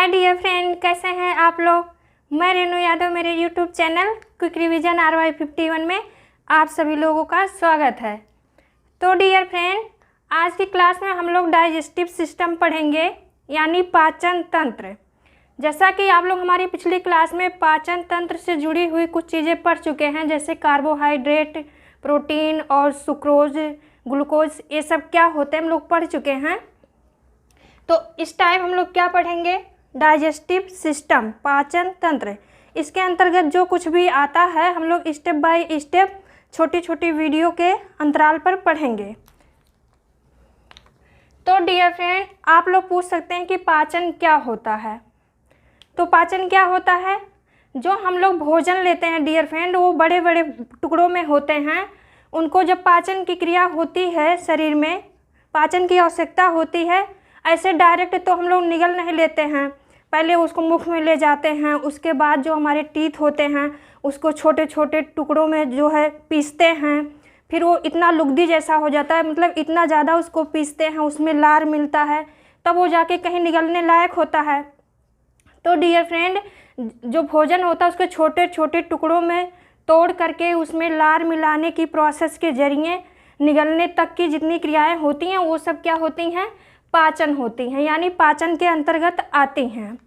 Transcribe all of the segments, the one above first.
Hi dear friend, कैसे हैं आप लोग। मैं रेनू यादव, मेरे YouTube channel quick revision RY51 में आप सभी लोगों का स्वागत है। तो डियर फ्रेंड, आज की क्लास में हम लोग डाइजेस्टिव सिस्टम पढ़ेंगे, यानी पाचन तंत्र। जैसा कि आप लोग हमारी पिछली क्लास में पाचन तंत्र से जुड़ी हुई कुछ चीज़ें पढ़ चुके हैं, जैसे कार्बोहाइड्रेट, प्रोटीन और सुक्रोज, ग्लूकोज, ये सब क्या होते हैं हम लोग पढ़ चुके हैं। तो इस टाइम हम लोग क्या पढ़ेंगे, डाइजेस्टिव सिस्टम, पाचन तंत्र। इसके अंतर्गत जो कुछ भी आता है हम लोग स्टेप बाय स्टेप छोटी छोटी वीडियो के अंतराल पर पढ़ेंगे। तो डियर फ्रेंड, आप लोग पूछ सकते हैं कि पाचन क्या होता है। तो पाचन क्या होता है, जो हम लोग भोजन लेते हैं डियर फ्रेंड, वो बड़े बड़े टुकड़ों में होते हैं। उनको जब पाचन की क्रिया होती है, शरीर में पाचन की आवश्यकता होती है, ऐसे डायरेक्ट तो हम लोग निगल नहीं लेते हैं, पहले उसको मुख में ले जाते हैं। उसके बाद जो हमारे टीथ होते हैं उसको छोटे छोटे टुकड़ों में जो है पीसते हैं। फिर वो इतना लुगदी जैसा हो जाता है, मतलब इतना ज़्यादा उसको पीसते हैं, उसमें लार मिलता है, तब वो जाके कहीं निगलने लायक होता है। तो डियर फ्रेंड, जो भोजन होता है उसके छोटे छोटे टुकड़ों में तोड़ करके उसमें लार मिलाने की प्रोसेस के जरिए निगलने तक की जितनी क्रियाएं होती हैं वो सब क्या होती हैं, पाचन होती हैं, यानी पाचन के अंतर्गत आती हैं।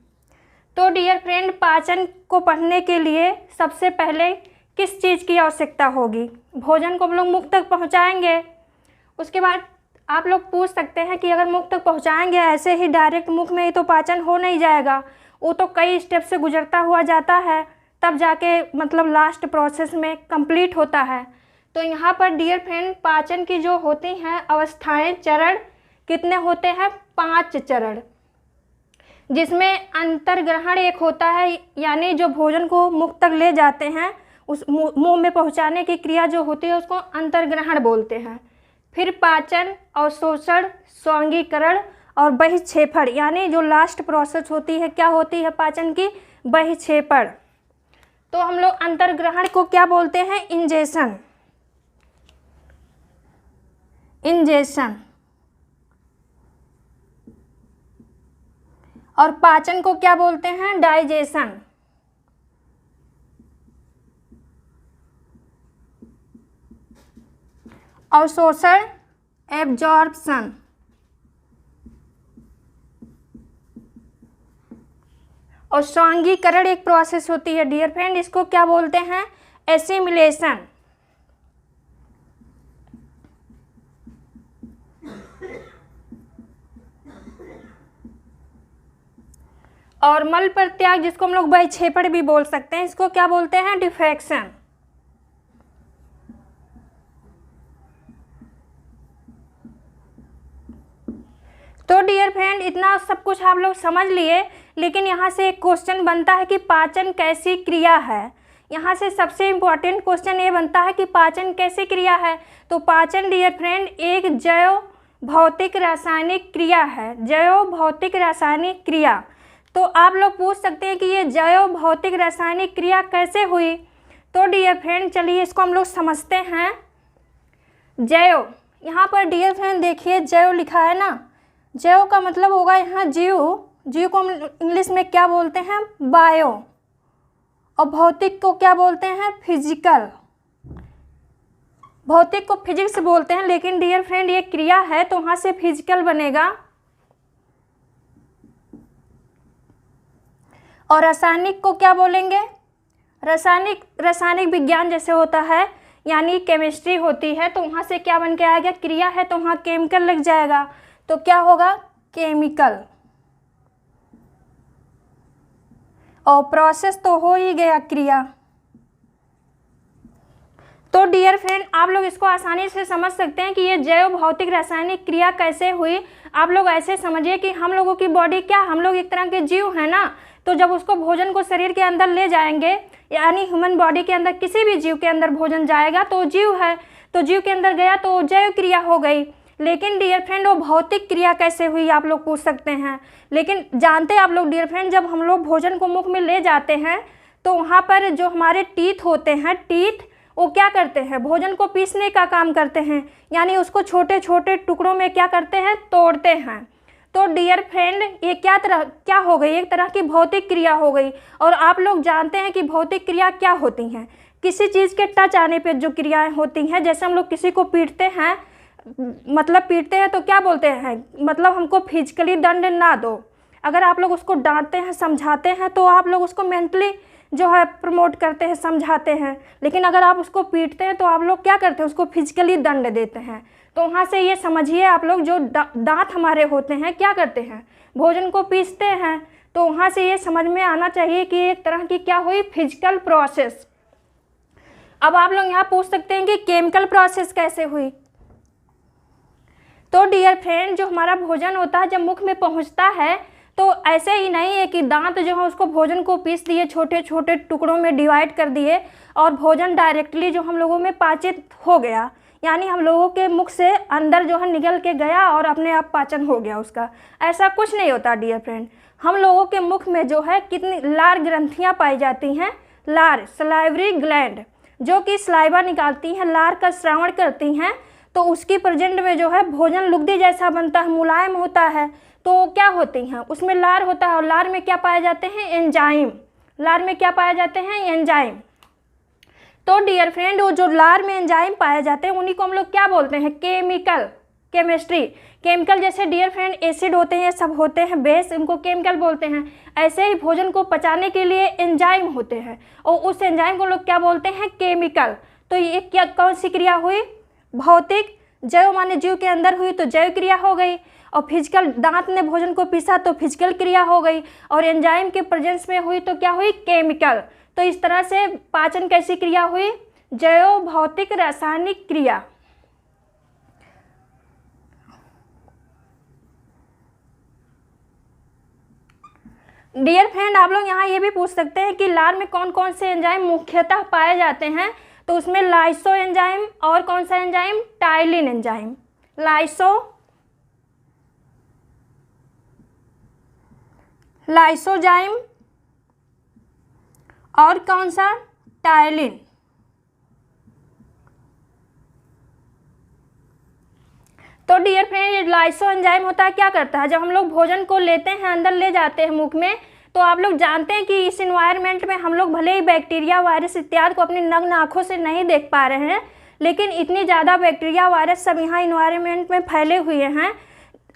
तो डियर फ्रेंड, पाचन को पढ़ने के लिए सबसे पहले किस चीज़ की आवश्यकता होगी, भोजन को हम लोग मुख तक पहुंचाएंगे। उसके बाद आप लोग पूछ सकते हैं कि अगर मुख तक पहुंचाएंगे, ऐसे ही डायरेक्ट मुख में ही तो पाचन हो नहीं जाएगा, वो तो कई स्टेप से गुजरता हुआ जाता है, तब जाके मतलब लास्ट प्रोसेस में कंप्लीट होता है। तो यहाँ पर डियर फ्रेंड, पाचन की जो होती हैं अवस्थाएं, चरण कितने होते हैं, 5 चरण, जिसमें अंतर्ग्रहण एक होता है, यानी जो भोजन को मुख तक ले जाते हैं उस मुंह में पहुंचाने की क्रिया जो होती है उसको अंतर्ग्रहण बोलते हैं। फिर पाचन, अवशोषण, स्वांगीकरण और बहिक्षेपण, यानी जो लास्ट प्रोसेस होती है क्या होती है पाचन की, बहिक्षेपण। तो हम लोग अंतर्ग्रहण को क्या बोलते हैं, इंजेशन। और पाचन को क्या बोलते हैं, डाइजेशन। अवशोषण, एब्जॉर्प्शन। और स्वांगीकरण एक प्रोसेस होती है डियर फ्रेंड, इसको क्या बोलते हैं, एसिमिलेशन। और मल परित्याग, जिसको हम लोग बहिक्षेपण भी बोल सकते हैं, इसको क्या बोलते हैं, डिफेक्शन। तो डियर फ्रेंड, इतना सब कुछ आप लोग समझ लिए, लेकिन यहाँ से एक क्वेश्चन बनता है कि पाचन कैसी क्रिया है। यहाँ से सबसे इम्पोर्टेंट क्वेश्चन ये बनता है कि पाचन कैसी क्रिया है। तो पाचन डियर फ्रेंड एक जैव भौतिक रासायनिक क्रिया है, जैव भौतिक रासायनिक क्रिया। तो आप लोग पूछ सकते हैं कि ये जैव भौतिक रासायनिक क्रिया कैसे हुई। तो डियर फ्रेंड, चलिए इसको हम लोग समझते हैं। जैव, यहाँ पर डियर फ्रेंड देखिए जैव लिखा है ना, जैव का मतलब होगा यहाँ जीव। जीव को हम इंग्लिश में क्या बोलते हैं, बायो। और भौतिक को क्या बोलते हैं, फिजिकल। भौतिक को फिजिक्स बोलते हैं, लेकिन डियर फ्रेंड ये क्रिया है तो वहाँ से फिजिकल बनेगा। और रासायनिक को क्या बोलेंगे, रासायनिक विज्ञान जैसे होता है, यानी केमिस्ट्री होती है, तो वहाँ से क्या बन के आएगा, क्रिया है तो वहाँ केमिकल लग जाएगा, तो क्या होगा, केमिकल। और प्रोसेस तो हो ही गया, क्रिया। तो डियर फ्रेंड, आप लोग इसको आसानी से समझ सकते हैं कि ये जैव भौतिक रासायनिक क्रिया कैसे हुई। आप लोग ऐसे समझिए कि हम लोगों की बॉडी क्या, हम लोग एक तरह के जीव हैं ना, तो जब उसको भोजन को शरीर के अंदर ले जाएंगे, यानी ह्यूमन बॉडी के अंदर किसी भी जीव के अंदर भोजन जाएगा तो जीव है, तो जीव के अंदर गया तो जैव क्रिया हो गई। लेकिन डियर फ्रेंड वो भौतिक क्रिया कैसे हुई आप लोग पूछ सकते हैं। लेकिन जानते आप लोग डियर फ्रेंड, जब हम लोग भोजन को मुख में ले जाते हैं तो वहाँ पर जो हमारे टीथ होते हैं, टीथ वो क्या करते हैं, भोजन को पीसने का काम करते हैं, यानी उसको छोटे छोटे टुकड़ों में क्या करते हैं, तोड़ते हैं। तो डियर फ्रेंड ये क्या हो गई, एक तरह की भौतिक क्रिया हो गई। और आप लोग जानते हैं कि भौतिक क्रिया क्या होती हैं। किसी चीज़ के टच आने पे जो क्रियाएं होती हैं, जैसे हम लोग किसी को पीटते हैं, मतलब पीटते हैं तो क्या बोलते हैं, मतलब हमको फिजिकली दंड ना दो। अगर आप लोग उसको डांटते हैं, समझाते हैं, तो आप लोग उसको मेंटली जो है प्रमोट करते हैं, समझाते हैं। लेकिन अगर आप उसको पीटते हैं तो आप लोग क्या करते हैं, उसको फिजिकली दंड देते हैं। तो वहाँ से ये समझिए आप लोग, जो दांत हमारे होते हैं क्या करते हैं, भोजन को पीसते हैं। तो वहाँ से ये समझ में आना चाहिए कि एक तरह की क्या हुई, फिजिकल प्रोसेस। अब आप लोग यहाँ पूछ सकते हैं कि केमिकल प्रोसेस कैसे हुई। तो डियर फ्रेंड, जो हमारा भोजन होता है जब मुख में पहुँचता है, तो ऐसे ही नहीं है कि दांत जो है उसको भोजन को पीस दिए, छोटे छोटे टुकड़ों में डिवाइड कर दिए और भोजन डायरेक्टली जो हम लोगों में पाचित हो गया, यानी हम लोगों के मुख से अंदर जो है निकल के गया और अपने आप पाचन हो गया उसका। ऐसा कुछ नहीं होता डियर फ्रेंड। हम लोगों के मुख में जो है कितनी लार ग्रंथियाँ पाई जाती हैं, लार सलाइवरी ग्लैंड, जो कि सलाइवा निकालती हैं, लार का श्रावण करती हैं। तो उसकी प्रेजेंट में जो है भोजन लुगदी जैसा बनता है, मुलायम होता है। तो क्या होती हैं, उसमें लार होता है और लार में क्या पाए जाते हैं, एंजाइम। लार में क्या पाए जाते हैं, एंजाइम। तो डियर फ्रेंड, वो जो लार में एंजाइम पाए जाते हैं उन्हीं को हम लोग क्या बोलते हैं, केमिकल, केमिस्ट्री। केमिकल जैसे डियर फ्रेंड एसिड होते हैं, सब होते हैं बेस, इनको केमिकल बोलते हैं। ऐसे ही भोजन को पचाने के लिए एंजाइम होते हैं और उस एंजाइम को लोग क्या बोलते हैं, केमिकल। तो ये क्या, कौन सी क्रिया हुई, भौतिक। जैव माने जीव के अंदर हुई तो जैव क्रिया हो गई, और फिजिकल दांत ने भोजन को पीसा तो फिजिकल क्रिया हो गई, और एंजाइम के प्रेजेंस में हुई तो क्या हुई, केमिकल। तो इस तरह से पाचन कैसी क्रिया हुई, जैव भौतिक रासायनिक क्रिया। डियर फ्रेंड, आप लोग यहाँ ये भी पूछ सकते हैं कि लार में कौन कौन से एंजाइम मुख्यतः पाए जाते हैं। तो उसमें लाइसो एंजाइम और कौन सा एंजाइम, टाइलिन एंजाइम। लाइसोजाइम और कौन सा, टाइलिन। तो डियर फ्रेंड, ये लाइसो एंजाइम होता है, क्या करता है, जब हम लोग भोजन को लेते हैं, अंदर ले जाते हैं मुख में, तो आप लोग जानते हैं कि इस इन्वायरमेंट में हम लोग भले ही बैक्टीरिया, वायरस इत्यादि को अपनी नग्न आँखों से नहीं देख पा रहे हैं, लेकिन इतनी ज़्यादा बैक्टीरिया, वायरस सब यहाँ इन्वायरमेंट में फैले हुए हैं।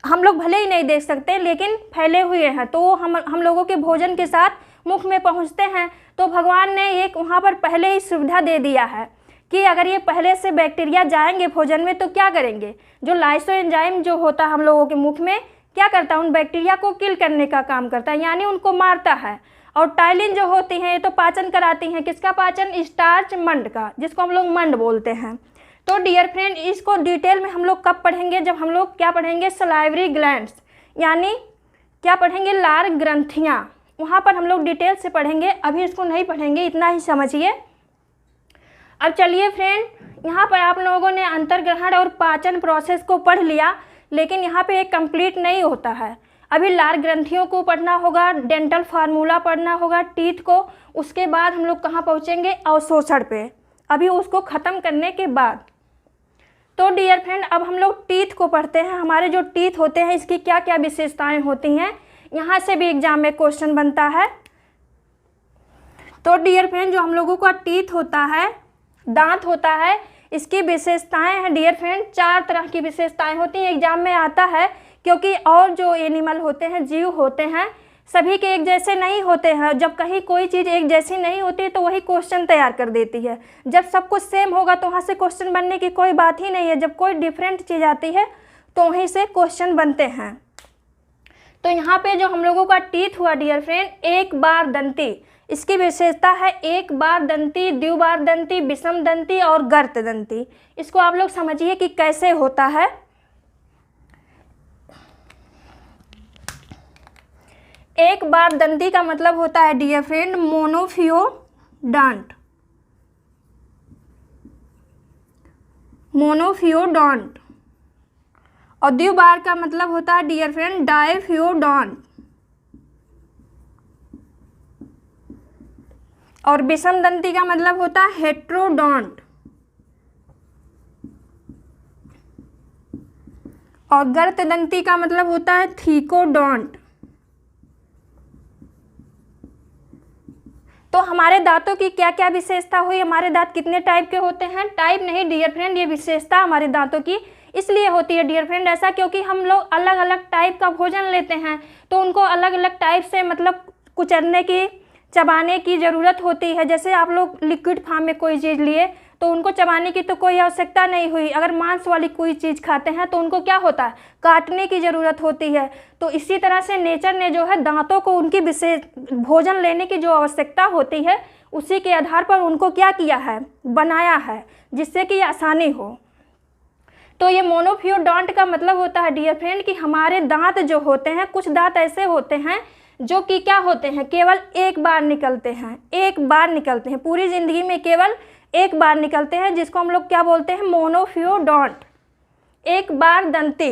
हम लोग भले ही नहीं देख सकते लेकिन फैले हुए हैं। तो वो हम लोगों के भोजन के साथ मुख में पहुँचते हैं। तो भगवान ने एक वहाँ पर पहले ही सुविधा दे दिया है कि अगर ये पहले से बैक्टीरिया जाएंगे भोजन में तो क्या करेंगे, जो लाइसो एंजाइम जो होता है हम लोगों के मुख में क्या करता है, उन बैक्टीरिया को किल करने का काम करता है, यानी उनको मारता है। और टाइलिन जो होती हैं ये तो पाचन कराती हैं, किसका पाचन, स्टार्च मंड का, जिसको हम लोग मंड बोलते हैं। तो डियर फ्रेंड, इसको डिटेल में हम लोग कब पढ़ेंगे, जब हम लोग क्या पढ़ेंगे, सलाइवरी ग्लैंड्स, यानी क्या पढ़ेंगे, लार ग्रंथियाँ, वहाँ पर हम लोग डिटेल से पढ़ेंगे। अभी इसको नहीं पढ़ेंगे, इतना ही समझिए। अब चलिए फ्रेंड, यहाँ पर आप लोगों ने अंतर्ग्रहण और पाचन प्रोसेस को पढ़ लिया, लेकिन यहाँ पे एक कंप्लीट नहीं होता है। अभी लार ग्रंथियों को पढ़ना होगा, डेंटल फार्मूला पढ़ना होगा, टीथ को, उसके बाद हम लोग कहाँ पहुँचेंगे, अवशोषण पे, अभी उसको ख़त्म करने के बाद। तो डियर फ्रेंड, अब हम लोग टीथ को पढ़ते हैं। हमारे जो टीथ होते हैं इसकी क्या क्या विशेषताएँ होती हैं, यहाँ से भी एग्जाम में क्वेश्चन बनता है। तो डियर फ्रेंड, जो हम लोगों का टीथ होता है, दांत होता है, इसकी विशेषताएं हैं डियर फ्रेंड, 4 तरह की विशेषताएं होती हैं, एग्जाम में आता है। क्योंकि और जो एनिमल होते हैं, जीव होते हैं, सभी के एक जैसे नहीं होते हैं। जब कहीं कोई चीज़ एक जैसी नहीं होती तो वही क्वेश्चन तैयार कर देती है। जब सब कुछ सेम होगा तो वहाँ से क्वेश्चन बनने की कोई बात ही नहीं है। जब कोई डिफरेंट चीज़ आती है तो वहीं से क्वेश्चन बनते हैं। तो यहाँ पे जो हम लोगों का टीथ हुआ डियर फ्रेंड, एक बार दंती, इसकी विशेषता है एक बार दंती, द्विबार दंती, विषम दंती और गर्त दंती। इसको आप लोग समझिए कि कैसे होता है। एक बार दंती का मतलब होता है डियर फ्रेंड मोनोफियोडॉन्ट, मोनोफियोडॉन्ट। और द्विबार का मतलब होता है डियर फ्रेंड डाइफियोडॉन्ट। और विषम दंती का मतलब होता है हेट्रोडॉन्ट। और गर्तदंती का मतलब होता है थीकोडोंट। तो हमारे दांतों की क्या क्या विशेषता हुई, हमारे दांत कितने टाइप के होते हैं? टाइप नहीं डियर फ्रेंड, ये विशेषता हमारे दांतों की इसलिए होती है डियर फ्रेंड ऐसा, क्योंकि हम लोग अलग अलग टाइप का भोजन लेते हैं तो उनको अलग अलग टाइप से मतलब कुचलने की, चबाने की ज़रूरत होती है। जैसे आप लोग लिक्विड फॉर्म में कोई चीज़ लिए तो उनको चबाने की तो कोई आवश्यकता नहीं हुई। अगर मांस वाली कोई चीज़ खाते हैं तो उनको क्या होता है, काटने की ज़रूरत होती है। तो इसी तरह से नेचर ने जो है दांतों को उनकी विशेष भोजन लेने की जो आवश्यकता होती है उसी के आधार पर उनको क्या किया है, बनाया है, जिससे कि आसानी हो। तो ये मोनोफियोडोंट का मतलब होता है डियर फ्रेंड कि हमारे दांत जो होते हैं, कुछ दांत ऐसे होते हैं जो कि क्या होते हैं, केवल एक बार निकलते हैं, एक बार निकलते हैं, पूरी ज़िंदगी में केवल एक बार निकलते हैं, जिसको हम लोग क्या बोलते हैं, मोनोफियोडोंट, एक बार दंती।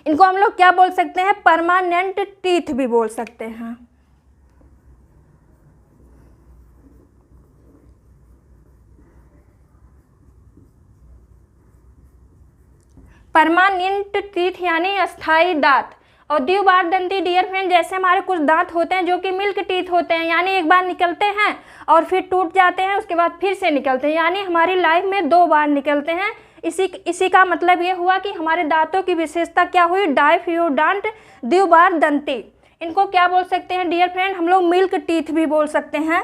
इनको हम लोग क्या बोल सकते हैं, परमानेंट टीथ भी बोल सकते हैं। परमानेंट टीथ यानी अस्थाई दांत। और द्विबार दंती डियर फ्रेंड जैसे हमारे कुछ दांत होते हैं जो कि मिल्क टीथ होते हैं, यानी एक बार निकलते हैं और फिर टूट जाते हैं, उसके बाद फिर से निकलते हैं, यानी हमारी लाइफ में 2 बार निकलते हैं। इसी का मतलब ये हुआ कि हमारे दांतों की विशेषता क्या हुई, डाइफियोडोंट, द्विबार दंती। इनको क्या बोल सकते हैं डियर फ्रेंड, हम लोग मिल्क टीथ भी बोल सकते हैं।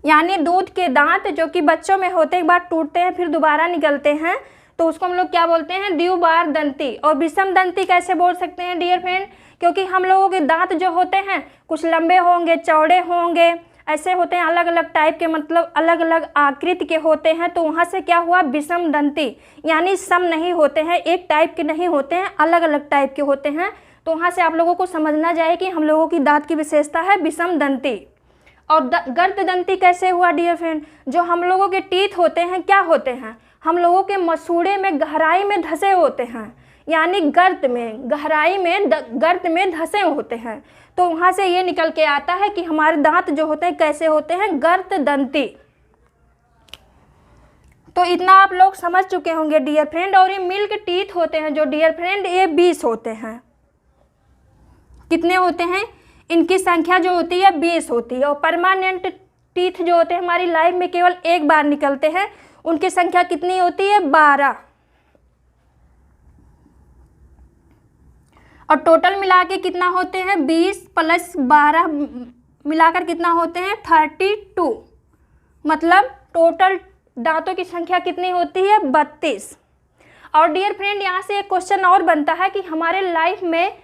यानी दूध के दांत जो कि बच्चों में होते हैं, एक बार टूटते हैं फिर दोबारा निकलते हैं, तो उसको हम लोग क्या बोलते हैं, द्विबार दंती। और विषम दंती कैसे बोल सकते हैं डियर फ्रेंड, क्योंकि हम लोगों के दांत जो होते हैं कुछ लंबे होंगे, चौड़े होंगे, ऐसे होते हैं, अलग अलग टाइप के, मतलब अलग अलग आकृति के होते हैं, तो वहाँ से क्या हुआ, विषम दंती, यानी सम नहीं होते हैं, एक टाइप के नहीं होते हैं, अलग अलग टाइप के होते हैं। तो वहाँ से आप लोगों को समझना चाहिए कि हम लोगों की दांत की विशेषता है विषम दंती। और गर्तदंती कैसे हुआ डियर फ्रेंड, जो हम लोगों के टीथ होते हैं क्या होते हैं, हम लोगों के मसूड़े में गहराई में धसे होते हैं, यानी गर्त में, गहराई में गर्त में धसे होते हैं। तो वहाँ से ये निकल के आता है कि हमारे दांत जो होते हैं कैसे होते हैं, गर्तदंती। तो इतना आप लोग समझ चुके होंगे डियर फ्रेंड। और ये मिल्क टीथ होते हैं जो डियर फ्रेंड ये 20 होते हैं। कितने होते हैं, इनकी संख्या जो होती है 20 होती है। और परमानेंट टीथ जो होते हैं हमारी लाइफ में केवल एक बार निकलते हैं, उनकी संख्या कितनी होती है, 12। और टोटल मिला के कितना होते हैं, 20 + 12 मिलाकर कितना होते हैं, 32। मतलब टोटल दांतों की संख्या कितनी होती है, 32। और डियर फ्रेंड यहाँ से एक क्वेश्चन और बनता है कि हमारे लाइफ में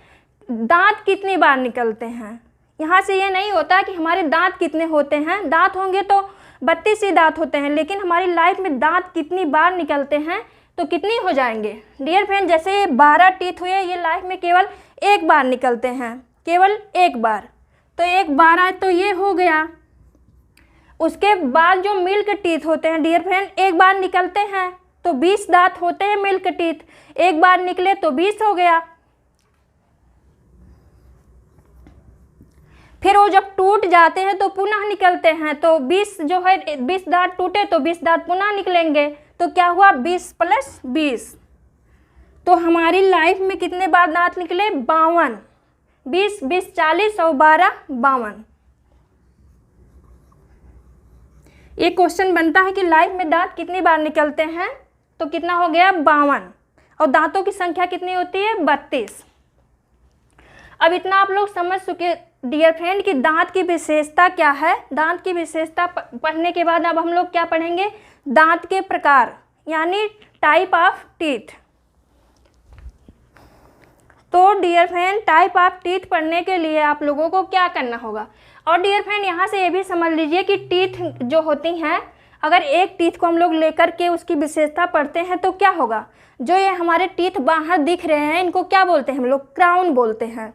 दांत कितनी बार निकलते हैं। यहाँ से ये नहीं होता कि हमारे दांत कितने होते हैं, दांत होंगे तो 32 ही दांत होते हैं, लेकिन हमारी लाइफ में दांत कितनी बार निकलते हैं तो कितनी हो जाएंगे डियर फ्रेंड। जैसे ये 12 टीथ हुए, ये लाइफ में केवल एक बार निकलते हैं, केवल एक बार, तो 1 12 तो ये हो गया। उसके बाद जो मिल्क टीथ होते हैं डियर फ्रेंड एक बार निकलते हैं तो 20 दांत होते हैं मिल्क टीथ, एक बार निकले तो 20 हो गया। फिर वो जब टूट जाते हैं तो पुनः निकलते हैं, तो 20 जो है 20 दांत टूटे तो 20 दांत पुनः निकलेंगे, तो क्या हुआ 20 + 20। तो हमारी लाइफ में कितने बार दांत निकले, 52। 20 20 40 और 12 52। ये क्वेश्चन बनता है कि लाइफ में दांत कितनी बार निकलते हैं, तो कितना हो गया 52। और दांतों की संख्या कितनी होती है, 32। अब इतना आप लोग समझ चुके डियर फ्रेंड कि दांत की विशेषता क्या है। दांत की विशेषता पढ़ने के बाद अब हम लोग क्या पढ़ेंगे, दांत के प्रकार, यानी टाइप ऑफ टीथ। तो dear friend type of teeth पढ़ने के लिए आप लोगों को क्या करना होगा। और डियर फ्रेंड यहाँ से ये भी समझ लीजिए कि टीथ जो होती हैं, अगर एक टीथ को हम लोग लेकर के उसकी विशेषता पढ़ते हैं तो क्या होगा, जो ये हमारे टीथ बाहर दिख रहे हैं इनको क्या बोलते हैं हम लोग, क्राउन बोलते हैं।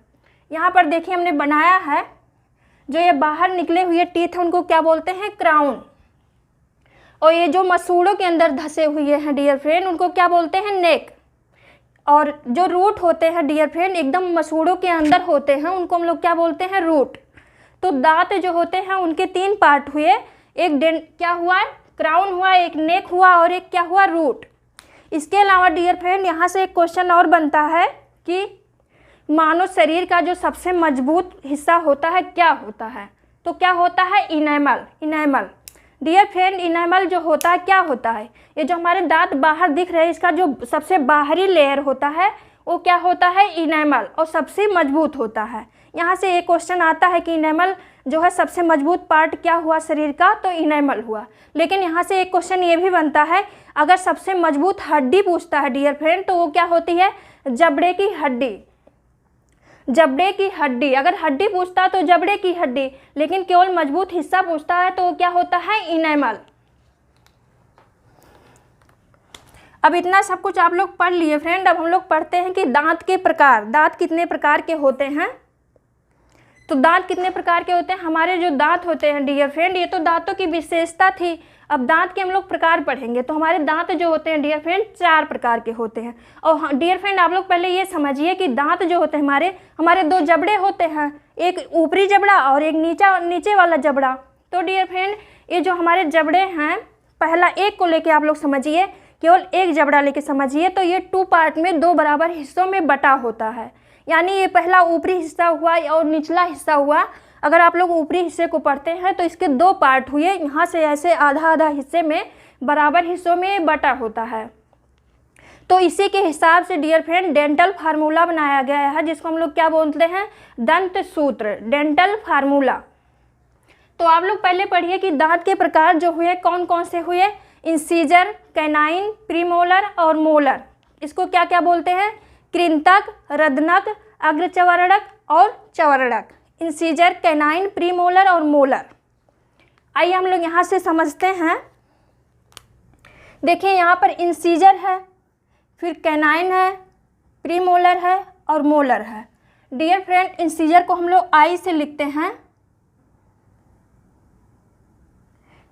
यहाँ पर देखिए हमने बनाया है, जो ये बाहर निकले हुए टीथ हैं उनको क्या बोलते हैं, क्राउन। और ये जो मसूड़ों के अंदर धसे हुए हैं डियर फ्रेंड उनको क्या बोलते हैं, नेक। और जो रूट होते हैं डियर फ्रेंड एकदम मसूड़ों के अंदर होते हैं उनको हम लोग क्या बोलते हैं, रूट। तो दांत जो होते हैं उनके 3 पार्ट हुए, एक क्या हुआ, क्राउन हुआ, एक नेक हुआ और एक क्या हुआ, रूट। इसके अलावा डियर फ्रेंड यहाँ से एक क्वेश्चन और बनता है कि मानव शरीर का जो सबसे मजबूत हिस्सा होता है क्या होता है, तो क्या होता है, enamel. Enamel dear friend, enamel जो होता है क्या होता है, ये जो हमारे दांत बाहर दिख रहे हैं इसका जो सबसे बाहरी लेयर होता है वो क्या होता है, इनेमल, और सबसे मजबूत होता है। यहाँ से एक क्वेश्चन आता है कि इनेमल जो है सबसे मजबूत पार्ट क्या हुआ शरीर का, तो इनेमल हुआ। लेकिन यहाँ से एक क्वेश्चन ये भी बनता है, अगर सबसे मजबूत हड्डी पूछता है डियर फ्रेंड तो वो क्या होती है, जबड़े की हड्डी। जबड़े की हड्डी, अगर हड्डी पूछता है तो जबड़े की हड्डी, लेकिन केवल मजबूत हिस्सा पूछता है तो वो क्या होता है, इनेमल। अब इतना सब कुछ आप लोग पढ़ लिए फ्रेंड। अब हम लोग पढ़ते हैं कि दांत के प्रकार, दांत कितने प्रकार के होते हैं। तो दांत कितने प्रकार के होते हैं, हमारे जो दांत होते हैं डियर फ्रेंड, ये तो दांतों की विशेषता थी। अब दांत के हम लोग प्रकार पढ़ेंगे। तो हमारे दांत जो होते हैं डियर फ्रेंड 4 प्रकार के होते हैं। और डियर फ्रेंड आप लोग पहले ये समझिए कि दांत जो होते हैं हमारे 2 जबड़े होते हैं, एक ऊपरी जबड़ा और एक नीचे वाला जबड़ा। तो डियर फ्रेंड ये जो हमारे जबड़े हैं, पहला एक को लेके आप लोग समझिए, केवल एक जबड़ा लेके समझिए। तो ये 2 पार्ट में 2 बराबर हिस्सों में बटा होता है। यानी ये पहला ऊपरी हिस्सा हुआ और निचला हिस्सा हुआ। अगर आप लोग ऊपरी हिस्से को पढ़ते हैं तो इसके 2 पार्ट हुए, यहाँ से ऐसे आधा आधा हिस्से में बराबर हिस्सों में बटा होता है। तो इसी के हिसाब से डियर फ्रेंड डेंटल फार्मूला बनाया गया है, जिसको हम लोग क्या बोलते हैं, दंत सूत्र, डेंटल फार्मूला। तो आप लोग पहले पढ़िए कि दांत के प्रकार जो हुए कौन कौन से हुए, इंसीजर, कैनाइन, प्रीमोलर और मोलर। इसको क्या क्या बोलते हैं, कृंतक, रदनक, अग्रचवर्णक और चवर्णक। इंसीजर, कैनाइन, प्रीमोलर और मोलर। आइए हम लोग यहाँ से समझते हैं। देखिए यहाँ पर इंसीजर है, फिर कैनाइन है, प्रीमोलर है और मोलर है। डियर फ्रेंड इंसीजर को हम लोग आई से लिखते हैं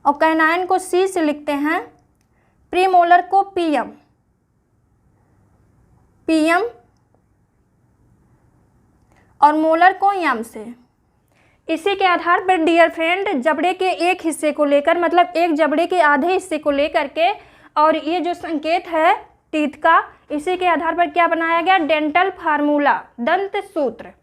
और कैनाइन को सी से लिखते हैं, प्रीमोलर को पीएम और मोलर को यम से। इसी के आधार पर डियर फ्रेंड जबड़े के एक हिस्से को लेकर, मतलब एक जबड़े के आधे हिस्से को लेकर के, और ये जो संकेत है टीथ का, इसी के आधार पर क्या बनाया गया, डेंटल फार्मूला, दंत सूत्र।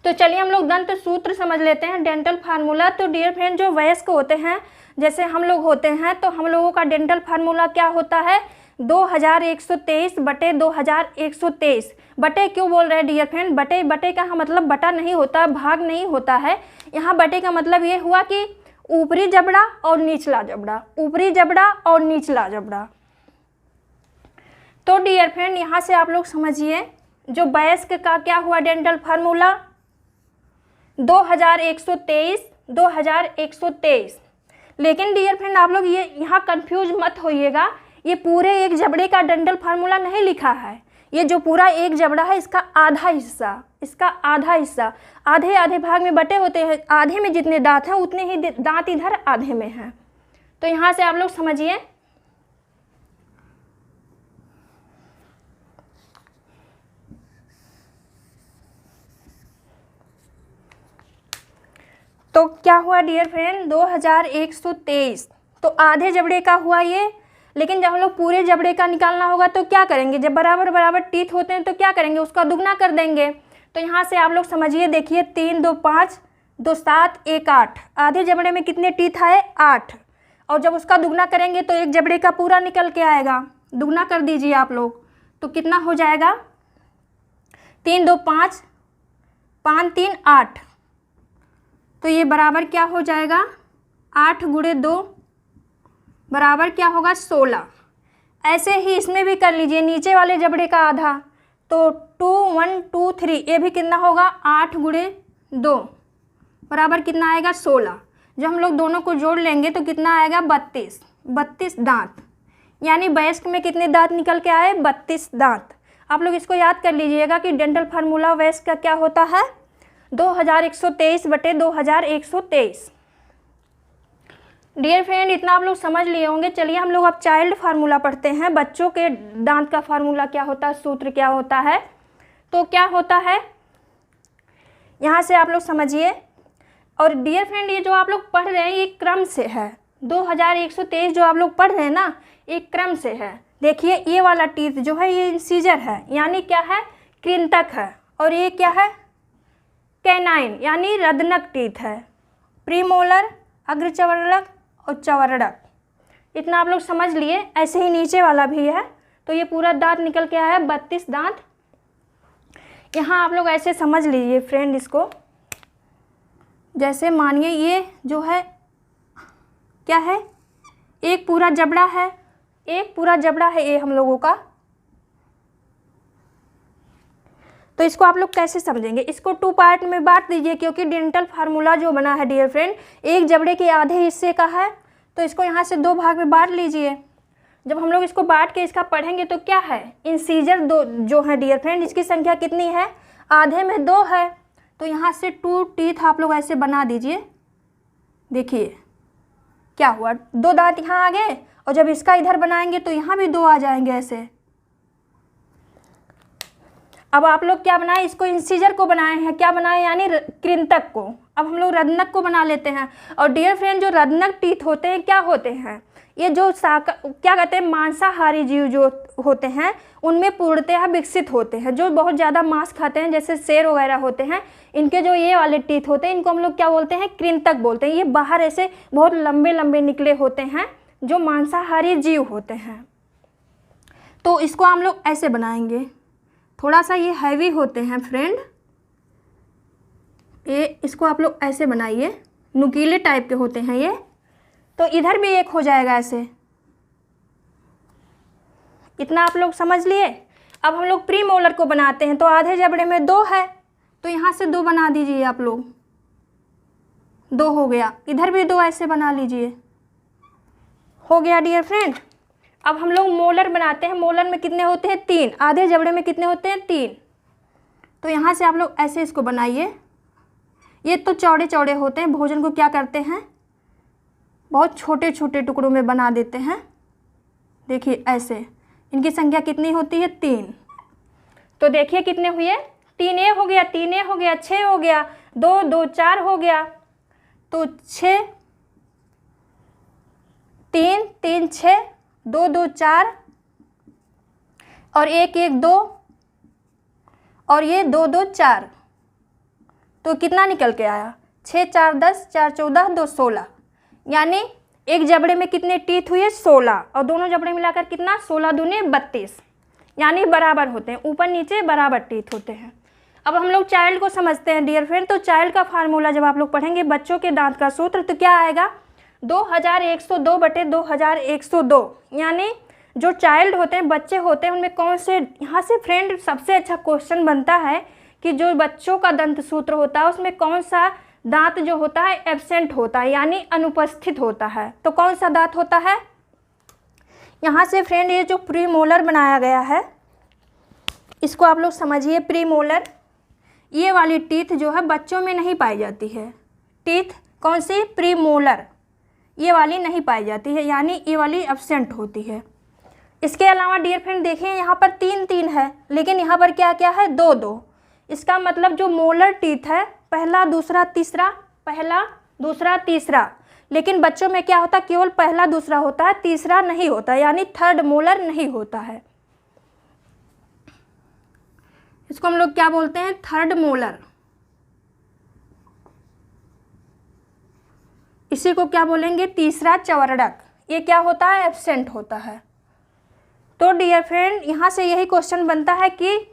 तो चलिए हम लोग दंत सूत्र समझ लेते हैं, डेंटल फार्मूला। तो डियर फ्रेंड जो वयस्क होते हैं, जैसे हम लोग होते हैं, तो हम लोगों का डेंटल फार्मूला क्या होता है, 2123 बटे 2123। बटे क्यों बोल रहे हैं डियर फ्रेंड, बटे का मतलब बटा नहीं होता, भाग नहीं होता है। यहाँ बटे का मतलब ये हुआ कि ऊपरी जबड़ा और निचला जबड़ा, ऊपरी जबड़ा और निचला जबड़ा। तो डियर फ्रेंड यहाँ से आप लोग समझिए जो वयस्क का क्या हुआ डेंटल फार्मूला, 2123। लेकिन डियर फ्रेंड आप लोग ये यहाँ कंफ्यूज मत होइएगा, ये पूरे एक जबड़े का डेंटल फार्मूला नहीं लिखा है। ये जो पूरा एक जबड़ा है इसका आधा हिस्सा आधे आधे भाग में बटे होते हैं। आधे में जितने दांत हैं उतने ही दांत इधर आधे में हैं। तो यहाँ से आप लोग समझिए। तो क्या हुआ डियर फ्रेंड 2123, तो आधे जबड़े का हुआ ये। लेकिन जब हम लोग पूरे जबड़े का निकालना होगा तो क्या करेंगे, जब बराबर बराबर टीथ होते हैं तो क्या करेंगे, उसका दुगना कर देंगे। तो यहाँ से आप लोग समझिए, देखिए 3 2 5 2 7 1 8, आधे जबड़े में कितने टीथ आए, 8। और जब उसका दुगना करेंगे तो एक जबड़े का पूरा निकल के आएगा। दुगना कर दीजिए आप लोग, तो कितना हो जाएगा, 3 2 5 5 3 8। तो ये बराबर क्या हो जाएगा, 8 गुणे 2 बराबर क्या होगा, 16। ऐसे ही इसमें भी कर लीजिए, नीचे वाले जबड़े का आधा, तो 2 1 2 3, ये भी कितना होगा, 8 गुणे 2 बराबर कितना आएगा, 16। जब हम लोग दोनों को जोड़ लेंगे तो कितना आएगा, 32 दांत। यानी वयस्क में कितने दांत निकल के आए, 32 दांत। आप लोग इसको याद कर लीजिएगा कि डेंटल फार्मूला वयस्क का क्या होता है, 2123 बटे 2123। डियर फ्रेंड इतना आप लोग समझ लिए होंगे। चलिए हम लोग अब चाइल्ड फार्मूला पढ़ते हैं। बच्चों के दांत का फार्मूला क्या होता है, सूत्र क्या होता है। तो क्या होता है, यहाँ से आप लोग समझिए, और डियर फ्रेंड ये जो आप लोग पढ़ रहे हैं ये क्रम से है, 2123 जो आप लोग पढ़ रहे हैं ना एक क्रम से है। देखिए ये वाला टीथ जो है ये इंसीजर है, यानी क्या है, कृंतक है। और ये क्या है, कैनाइन यानी रदनक टीथ है। प्रीमोलर, अग्रचवर्णक और चवर्णक, इतना आप लोग समझ लिए। ऐसे ही नीचे वाला भी है। तो ये पूरा दांत निकल के आया है, 32 दांत। यहाँ आप लोग ऐसे समझ लीजिए फ्रेंड इसको, जैसे मानिए ये जो है क्या है, एक पूरा जबड़ा है, एक पूरा जबड़ा है ये हम लोगों का। तो इसको आप लोग कैसे समझेंगे, इसको 2 पार्ट में बांट दीजिए, क्योंकि डेंटल फार्मूला जो बना है डियर फ्रेंड एक जबड़े के आधे हिस्से का है। तो इसको यहाँ से 2 भाग में बांट लीजिए। जब हम लोग इसको बांट के इसका पढ़ेंगे तो क्या है, इंसीजर 2 जो है डियर फ्रेंड इसकी संख्या कितनी है, आधे में 2 है। तो यहाँ से 2 टीथ आप लोग ऐसे बना दीजिए। देखिए क्या हुआ, 2 दांत यहाँ आ गए, और जब इसका इधर बनाएंगे तो यहाँ भी 2 आ जाएंगे ऐसे। अब आप लोग क्या बनाए, इसको इंसीजर को बनाए हैं, क्या बनाए यानी कृंतक को। अब हम लोग रदनक को बना लेते हैं। और डियर फ्रेंड जो रदनक टीथ होते हैं क्या होते हैं, ये जो क्या कहते हैं मांसाहारी जीव जो होते हैं उनमें पूर्णतः विकसित होते हैं, जो बहुत ज़्यादा मांस खाते हैं जैसे शेर वगैरह होते हैं। इनके जो ये वाले टीथ होते हैं इनको हम लोग क्या बोलते हैं, कृंतक बोलते हैं। ये बाहर ऐसे बहुत लंबे लंबे निकले होते हैं जो मांसाहारी जीव होते हैं। तो इसको हम लोग ऐसे बनाएंगे, थोड़ा सा ये हैवी होते हैं फ्रेंड। ये इसको आप लोग ऐसे बनाइए, नुकीले टाइप के होते हैं ये। तो इधर भी एक हो जाएगा ऐसे। इतना आप लोग समझ लिए। अब हम लोग प्री मोलर को बनाते हैं। तो आधे जबड़े में 2 है, तो यहाँ से 2 बना दीजिए आप लोग, 2 हो गया। इधर भी 2 ऐसे बना लीजिए, हो गया डियर फ्रेंड। अब हम लोग मोलर बनाते हैं। मोलर में कितने होते हैं, 3। आधे जबड़े में कितने होते हैं, 3। तो यहाँ से आप लोग ऐसे इसको बनाइए। ये तो चौड़े चौड़े होते हैं, भोजन को क्या करते हैं बहुत छोटे छोटे टुकड़ों में बना देते हैं। देखिए ऐसे, इनकी संख्या कितनी होती है, 3। तो देखिए कितने हुए, 3 हो गया, 3 हो गया, 6 हो गया, 2 2 4 हो गया। तो 6 3 3 6 2 2 4 और 1 1 2 और ये 2 2 4। तो कितना निकल के आया, 6 4 10 4 14 2 16, यानी एक जबड़े में कितने टीथ हुए, 16, और दोनों जबड़े मिलाकर कितना, 16 दूने 32, यानी बराबर होते हैं, ऊपर नीचे बराबर टीथ होते हैं। अब हम लोग चाइल्ड को समझते हैं डियर फ्रेंड। तो चाइल्ड का फार्मूला जब आप लोग पढ़ेंगे बच्चों के दांत का सूत्र, तो क्या आएगा, 2102/2102, यानी जो चाइल्ड होते हैं, बच्चे होते हैं, उनमें कौन से, यहाँ से फ्रेंड सबसे अच्छा क्वेश्चन बनता है कि जो बच्चों का दंत सूत्र होता है उसमें कौन सा दांत जो होता है एब्सेंट होता है, यानी अनुपस्थित होता है। तो कौन सा दांत होता है, यहाँ से फ्रेंड ये जो प्री मोलर बनाया गया है इसको आप लोग समझिए। प्री मोलर ये वाली टीथ जो है बच्चों में नहीं पाई जाती है। टीथ कौन सी, प्री मोलर, ये वाली नहीं पाई जाती है, यानी ये वाली एब्सेंट होती है। इसके अलावा डियर फ्रेंड देखिए यहाँ पर 3 3 है, लेकिन यहाँ पर क्या क्या है, 2 2। इसका मतलब जो मोलर टीथ है पहला दूसरा तीसरा, पहला दूसरा तीसरा, लेकिन बच्चों में क्या होता है, केवल पहला दूसरा होता है, तीसरा नहीं होता, यानी थर्ड मोलर नहीं होता है। इसको हम लोग क्या बोलते हैं, थर्ड मोलर। इसी को क्या बोलेंगे, तीसरा चवर्णक। ये क्या होता है, एब्सेंट होता है। तो डियर फ्रेंड यहाँ से यही क्वेश्चन बनता है कि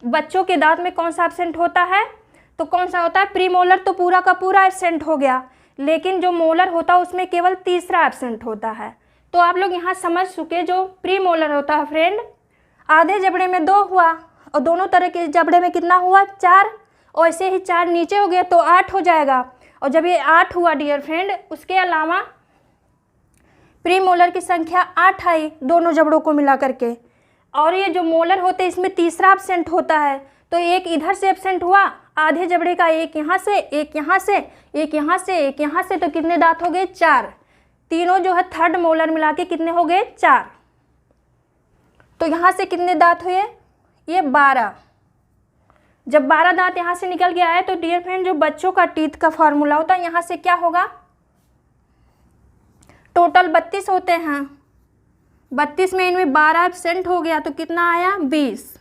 बच्चों के दांत में कौन सा एब्सेंट होता है, तो कौन सा होता है, प्री मोलर तो पूरा का पूरा एब्सेंट हो गया, लेकिन जो मोलर होता है उसमें केवल तीसरा एब्सेंट होता है। तो आप लोग यहाँ समझ चुके, जो प्री मोलर होता है फ्रेंड, आधे जबड़े में 2 हुआ और दोनों तरह के जबड़े में कितना हुआ, 4, और ऐसे ही 4 नीचे हो गया तो 8 हो जाएगा। और जब ये 8 हुआ डियर फ्रेंड, उसके अलावा प्री मोलर की संख्या 8 आई दोनों जबड़ों को मिला करके। और ये जो मोलर होते हैं इसमें तीसरा एब्सेंट होता है, तो एक इधर से एब्सेंट हुआ, आधे जबड़े का एक यहाँ से, एक यहाँ से, एक यहाँ से, एक यहाँ से, तो कितने दांत हो गए, 4। तीनों जो है थर्ड मोलर मिला के कितने हो गए, 4। तो यहाँ से कितने दांत हुए, ये 12। जब 12 दांत यहाँ से निकल के आए तो डियर फ्रेंड जो बच्चों का टीथ का फॉर्मूला होता है यहाँ से क्या होगा, टोटल 32 होते हैं, 32 में इनमें 12 एब्सेंट हो गया तो कितना आया 20।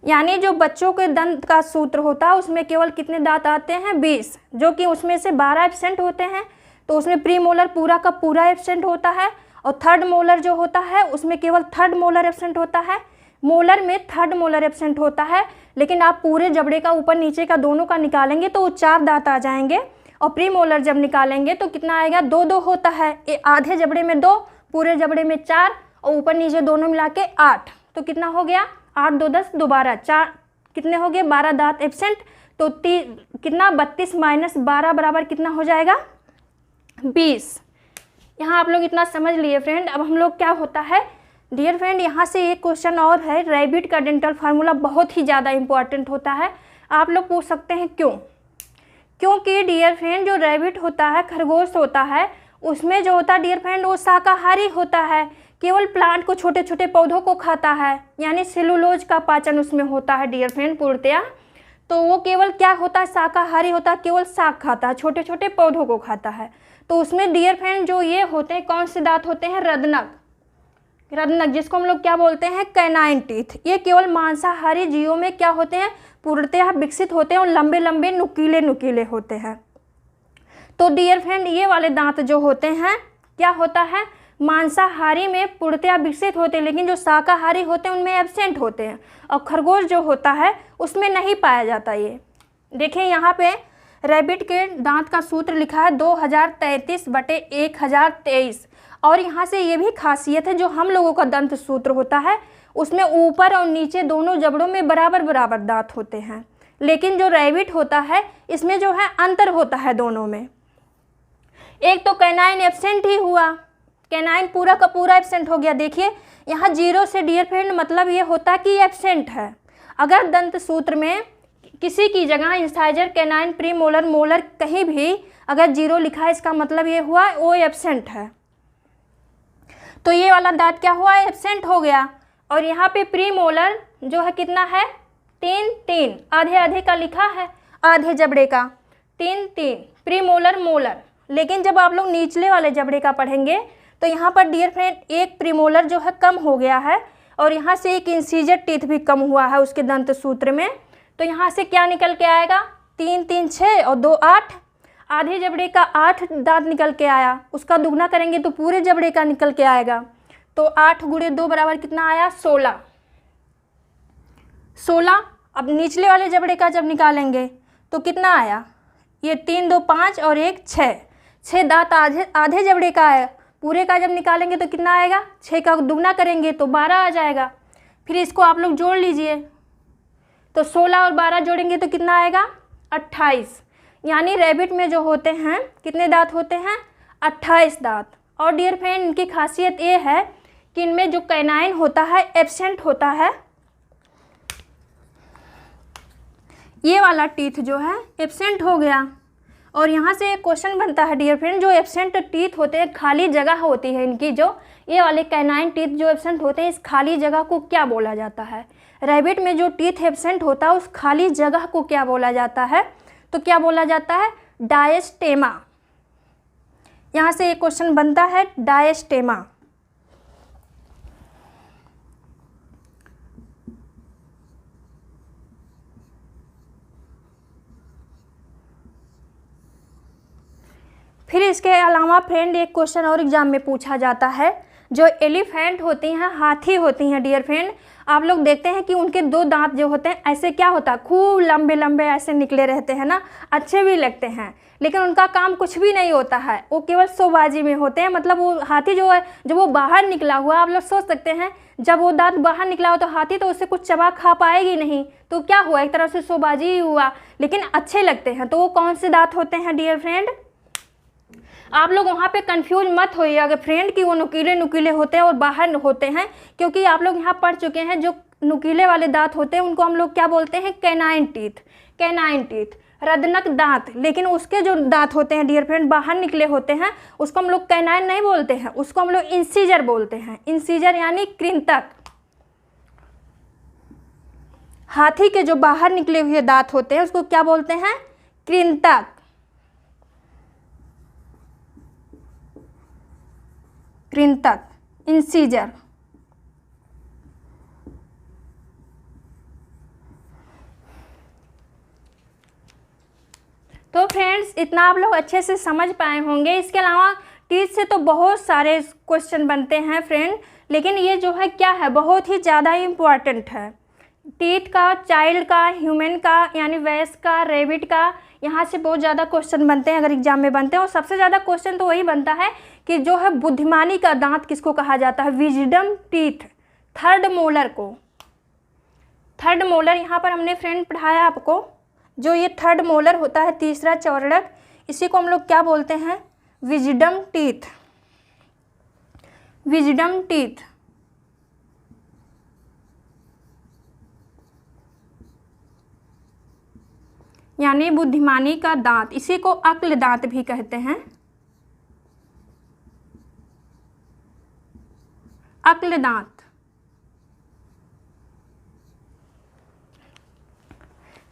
यानी जो बच्चों के दंत का सूत्र होता है उसमें केवल कितने दांत आते हैं 20, जो कि उसमें से 12 एब्सेंट होते हैं। तो उसमें प्री मोलर पूरा का पूरा एब्सेंट होता है और थर्ड मोलर जो होता है उसमें केवल थर्ड मोलर एब्सेंट होता है। मोलर में थर्ड मोलर एब्सेंट होता है, लेकिन आप पूरे जबड़े का ऊपर नीचे का दोनों का निकालेंगे तो 4 दांत आ जाएंगे। और प्री मोलर जब निकालेंगे तो कितना आएगा, 2 होता है। आधे जबड़े में 2, पूरे जबड़े में 4 और ऊपर नीचे दोनों मिला के 8। तो कितना हो गया, 8 2 10 दोबारा 4, कितने हो गए 12 दांत एब्सेंट। तो कितना 32 माइनस 12 बराबर कितना हो जाएगा 20। यहाँ आप लोग इतना समझ लिए फ्रेंड। अब हम लोग क्या होता है डियर फ्रेंड, यहाँ से एक क्वेश्चन और है, रैबिट का डेंटल फार्मूला बहुत ही ज़्यादा इंपॉर्टेंट होता है। आप लोग पूछ सकते हैं क्यों, क्योंकि डियर फ्रेंड जो रैबिट होता है, खरगोश होता है, उसमें जो होता है डियर फ्रेंड वो शाकाहारी होता है, केवल प्लांट को, छोटे छोटे पौधों को खाता है, यानी सेलुलोज का पाचन उसमें होता है डियर फ्रेंड पूर्णतया। तो वो केवल क्या होता है, शाकाहारी होता है, केवल शाक खाता है, छोटे छोटे पौधों को खाता है। तो उसमें डियर फ्रेंड जो ये होते हैं, कौन से दांत होते हैं, रदनक, रदनक जिसको हम लोग क्या बोलते हैं कैनाइन टीथ। ये केवल मांसाहारी जीवों में क्या होते हैं, पूर्णतः विकसित होते हैं और लंबे लंबे नुकीले नुकीले होते हैं। तो डियर फ्रेंड ये वाले दांत जो होते हैं क्या होता है, मांसाहारी में पूर्णतः विकसित होते हैं, लेकिन जो शाकाहारी होते हैं उनमें एब्सेंट होते हैं। और खरगोश जो होता है उसमें नहीं पाया जाता। ये देखिए यहाँ पे रैबिट के दांत का सूत्र लिखा है 2033/1023। और यहाँ से ये भी खासियत है, जो हम लोगों का दंत सूत्र होता है उसमें ऊपर और नीचे दोनों जबड़ों में बराबर बराबर दांत होते हैं, लेकिन जो रैबिट होता है इसमें जो है अंतर होता है दोनों में। एक तो कैनाइन एब्सेंट ही हुआ, कैनाइन पूरा का पूरा एब्सेंट हो गया। देखिए यहाँ 0 से डियर फ्रेंड मतलब ये होता है कि एब्सेंट है। अगर दंत सूत्र में किसी की जगह incisor, canine, pre molar, molar कहीं भी अगर 0 लिखा है, इसका मतलब ये हुआ वो एब्सेंट है। तो ये वाला दांत क्या हुआ, एब्सेंट हो गया। और यहाँ पे प्री मोलर जो है कितना है 3 आधे आधे का लिखा है, आधे जबड़े का 3 प्री मोलर मोलर। लेकिन जब आप लोग निचले वाले जबड़े का पढ़ेंगे तो यहाँ पर डियर फ्रेंड एक प्रीमोलर जो है कम हो गया है और यहाँ से एक इंसीजर टीथ भी कम हुआ है उसके दंत सूत्र में। तो यहाँ से क्या निकल के आएगा, 3 3 6 और 2 8। आधे जबड़े का 8 दांत निकल के आया, उसका दुगना करेंगे तो पूरे जबड़े का निकल के आएगा। तो 8 × 2 बराबर कितना आया 16। अब निचले वाले जबड़े का जब निकालेंगे तो कितना आया, ये 3 2 5 और 1 6 दांत आधे जबड़े का है। पूरे का जब निकालेंगे तो कितना आएगा, 6 का दुगना करेंगे तो 12 आ जाएगा। फिर इसको आप लोग जोड़ लीजिए तो 16 और 12 जोड़ेंगे तो कितना आएगा 28। यानी रैबिट में जो होते हैं कितने दांत होते हैं 28 दांत। और डियर फ्रेंड इनकी खासियत ये है कि इनमें जो कैनाइन होता है एब्सेंट होता है, ये वाला टीथ जो है एब्सेंट हो गया। और यहाँ से एक क्वेश्चन बनता है डियर फ्रेंड, जो एब्सेंट टीथ होते हैं, खाली जगह होती है इनकी, जो ये वाले कैनाइन टीथ जो एब्सेंट होते हैं, इस खाली जगह को क्या बोला जाता है। रैबिट में जो टीथ एब्सेंट होता है उस खाली जगह को क्या बोला जाता है, तो क्या बोला जाता है डायस्टेमा। यहाँ से एक क्वेश्चन बनता है डायस्टेमा। फिर इसके अलावा फ्रेंड एक क्वेश्चन और एग्जाम में पूछा जाता है, जो एलिफेंट होती हैं, हाथी होती हैं डियर फ्रेंड, आप लोग देखते हैं कि उनके 2 दांत जो होते हैं ऐसे क्या होता है, खूब लंबे लंबे ऐसे निकले रहते हैं ना, अच्छे भी लगते हैं, लेकिन उनका काम कुछ भी नहीं होता है, वो केवल शोबाजी में होते हैं। मतलब वो हाथी जो है जब वो बाहर निकला हुआ, आप लोग सोच सकते हैं जब वो दांत बाहर निकला हो तो हाथी तो उससे कुछ चबा खा पाएगी नहीं, तो क्या हुआ, एक तरह से शोबाजी ही हुआ, लेकिन अच्छे लगते हैं। तो वो कौन से दांत होते हैं डियर फ्रेंड, आप लोग वहाँ पे कंफ्यूज मत होइएगा फ्रेंड कि वो नुकीले नुकीले होते हैं और बाहर होते हैं, क्योंकि आप लोग यहाँ पढ़ चुके हैं जो नुकीले वाले दांत होते हैं उनको हम लोग क्या बोलते हैं कैनाइन टीथ, कैनाइन टीथ, रदनक दांत। लेकिन उसके जो दांत होते हैं डियर फ्रेंड बाहर निकले होते हैं उसको हम लोग कैनाइन नहीं बोलते हैं, उसको हम लोग इंसीजर बोलते हैं। इंसीजर यानी कृंतक। हाथी के जो बाहर निकले हुए दांत होते हैं उसको क्या बोलते हैं? कृंतक। कृंतक, इंसीजर। तो फ्रेंड्स इतना आप लोग अच्छे से समझ पाए होंगे। इसके अलावा टीथ से तो बहुत सारे क्वेश्चन बनते हैं फ्रेंड, लेकिन ये जो है क्या है, बहुत ही ज़्यादा इम्पॉर्टेंट है। टीथ का, चाइल्ड का, ह्यूमन का यानी वयस्क का, रेबिट का, यहाँ से बहुत ज़्यादा क्वेश्चन बनते हैं अगर एग्जाम में बनते हैं। और सबसे ज़्यादा क्वेश्चन तो वही बनता है कि जो है बुद्धिमानी का दांत किसको कहा जाता है? विजडम टीथ, थर्ड मोलर को। थर्ड मोलर यहाँ पर हमने फ्रेंड पढ़ाया आपको, जो ये थर्ड मोलर होता है, तीसरा चौड़क, इसी को हम लोग क्या बोलते हैं? Wisdom teeth. Wisdom teeth. यानी बुद्धिमानी का दांत, इसी को अक्ल दांत भी कहते हैं। अक्ल दांत।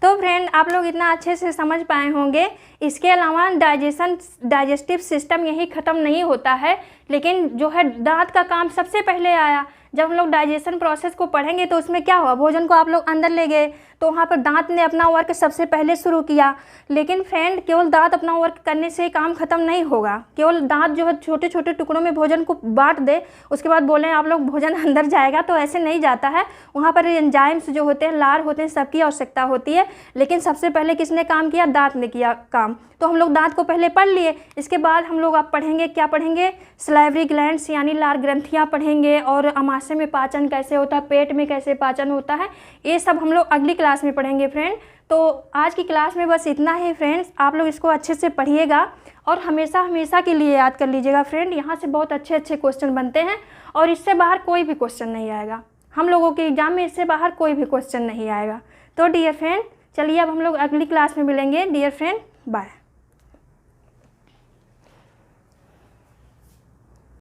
तो फ्रेंड आप लोग इतना अच्छे से समझ पाए होंगे। इसके अलावा डाइजेस्टिव सिस्टम यही ख़त्म नहीं होता है, लेकिन जो है दांत का काम सबसे पहले आया। जब हम लोग डाइजेशन प्रोसेस को पढ़ेंगे तो उसमें क्या हुआ, भोजन को आप लोग अंदर ले गए तो वहाँ पर दांत ने अपना वर्क सबसे पहले शुरू किया। लेकिन फ्रेंड केवल दांत अपना वर्क करने से काम ख़त्म नहीं होगा। केवल दांत जो है छोटे छोटे टुकड़ों में भोजन को बांट दे, उसके बाद बोलें आप लोग भोजन अंदर जाएगा, तो ऐसे नहीं जाता है। वहाँ पर एंजाइम्स जो होते हैं, लार होते हैं, सबकी आवश्यकता होती है। लेकिन सबसे पहले किसने काम किया? दांत ने किया काम। तो हम लोग दांत को पहले पढ़ लिए, इसके बाद हम लोग अब पढ़ेंगे, क्या पढ़ेंगे? सलाइवरी ग्लैंड्स यानी लार ग्रंथियाँ पढ़ेंगे, और अमाशय में पाचन कैसे होता है, पेट में कैसे पाचन होता है, ये सब हम लोग अगली क्लास में पढ़ेंगे फ्रेंड। तो आज की क्लास में बस इतना ही फ्रेंड्स। आप लोग इसको अच्छे से पढ़िएगा और हमेशा हमेशा के लिए याद कर लीजिएगा फ्रेंड। यहाँ से बहुत अच्छे अच्छे क्वेश्चन बनते हैं और इससे बाहर कोई भी क्वेश्चन नहीं आएगा। हम लोगों के एग्जाम में इससे बाहर कोई भी क्वेश्चन नहीं आएगा। तो डियर फ्रेंड चलिए अब हम लोग अगली क्लास में मिलेंगे। Dear friend bye.